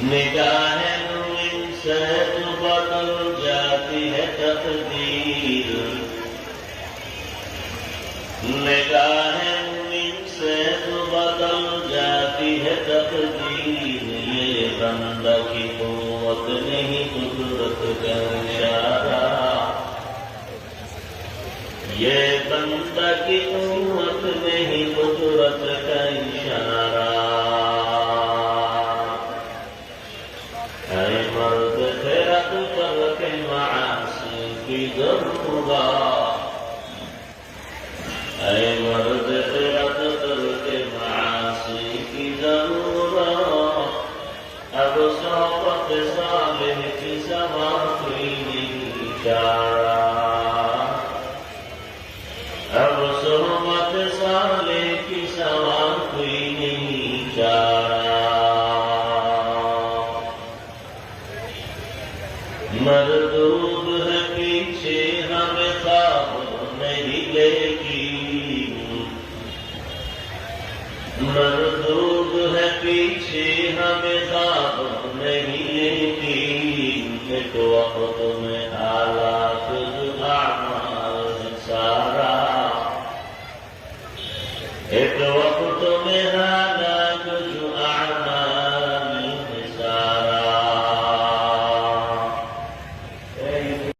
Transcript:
نگاہ مومن سے تو بدل جاتی ہے تقدیر، نگاہ مومن سے تو بدل جاتی ہے تقدیر، یہ بندہ کی قوت نہیں قدرت کا اشارہ، یہ بندہ کی قوت نہیں قدرت کا اشارہ۔ اے مرد خیرت کر کے معاصی کی ضرورت، اے مرد خیرت کر کے معاصی کی ضرورت، اب صحبت صالح کی سوا کوئی نہیں چارہ، اب صحبت صالح کی سوا کوئی نہیں چارہ۔ مردود ہے پیچھے ہمیں خواب نہیں لیکن، مردود ہے پیچھے ہمیں خواب نہیں لیکن، ایک وقت